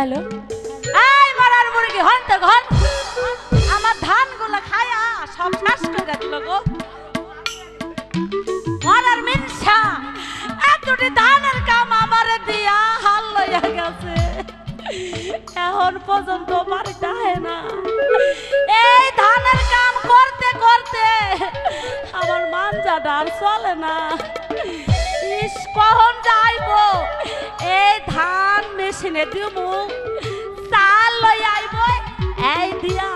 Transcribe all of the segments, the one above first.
Hello, এই মরার মুরগি হন তো ঘর, আমার ধানগুলো খায়া সব শেষ করে দিল গো। মরার মিনসা এতটি ধানের কাম আমারে দিয়া হাল লইয়া গেছে, এখন পর্যন্ত বাড়িতে আহে না। এই ধানের কাম করতে করতে আমার মাঞ্জাটা আর চলে না। ইস কখন যাইবো, এই ধান মেশিনে দিমু, চাল লই আইব, এই দিয়া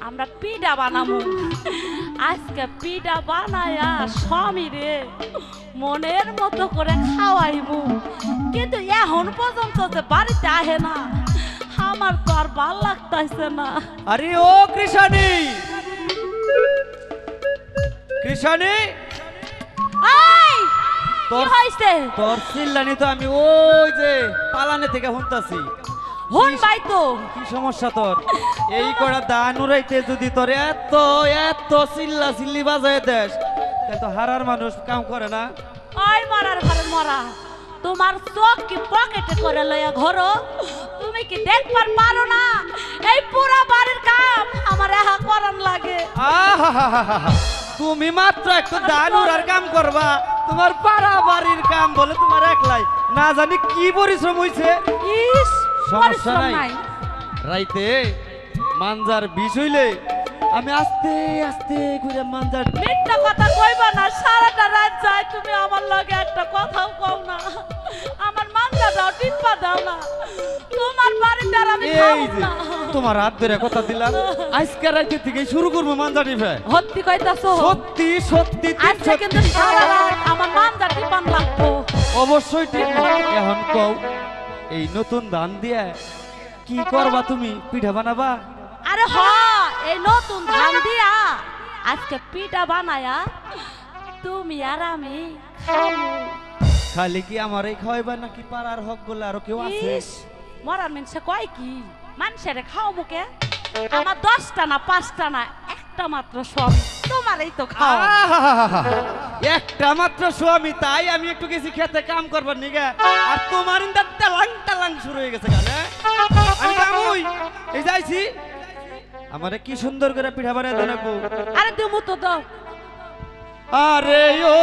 আমরা পিঠা বানামু। আজকে পিঠা বানায়া স্বামীরে মনের মতো করে খাওয়াইমু, কিন্তু এখন পর্যন্ত যে বাড়িতে আহে না, আমার তো আর ভাল লাগতেছে না। আরে ও কৃষানি, কৃষানি, কি হইছে? তোর চিল্লানি তো আমি ওই যে পালানে থেকে শুনতাছি। হন ভাই তো কি সমস্যা তোর? এই কড়া দান উড়াইতে যদি তোর এত এত চিল্লা চিল্লি বাজায় দেশ, তাহলে তো হারার মানুষ কাম করে না। ওই মরার ঘরে মরা, তোমার চোখ কি পকেটে করে লইয়া ঘরো? তুমি কি দেখবার পারো না এই পুরা বাড়ির কাম আমার একা করান লাগে? আহাহাহাহা, তুমি মাত্র একটা দান উড়ার কাম করবা, তোমার পাড়া বাড়ির কাম বলে তোমার একলাই, না জানি কি পরিশ্রম হইছে। ইস, সমস্যা পরিশ্রম নাই, রাইতে মানজার বিষ হইলে আমি আস্তে আস্তে করে মানজার। মিথ্যা কথা কইবা না, সারাটা রাত যায় তুমি আমার লগে একটা কথাও কও না, আমার মাংসাটাও টিপা দাও না, তোমার বাড়িতে আর আমি এই খাবো যে না। তোমার হাত ধরে কথা দিলাম, আজকে রাইতে থেকে শুরু করবো মানজা টিপে। সত্যি কইতাছো? সত্যি সত্যি আজকে কিন্তু সারা রাত আমার মাংসা টিপান লাগবো। অবশ্যই ঠিক। এখন কও, এই নতুন ধান দিয়ে কি করবা তুমি? পিঠা বানাবা? আরে হ, এই নতুন ধান দিয়া আজকে পিঠা বানায়া তুমি আর আমি খাবো। খালি কি আমারই খাওয়াইবা নাকি পাড়ার হক গুলো আরো কেউ আছে? ইস, মরার মানুষে কয় কি মানুষের খাও মুখে, আমার 10টা না 5টা না একটা মাত্র সব তোমারই তো খাও। আহাহাহাহা, একটা মাত্র স্বামী, তাই আমি একটু গেছি খেতে কাম করবার নিগে, আর তোমার ইন্দা টালাং টালাং শুরু হয়ে গেছে গালে। আমি কামুই এই যাইছি, আমারে কি সুন্দর করে পিঠা বানায় দেন। আরে দিমু তো দাও। আরে ও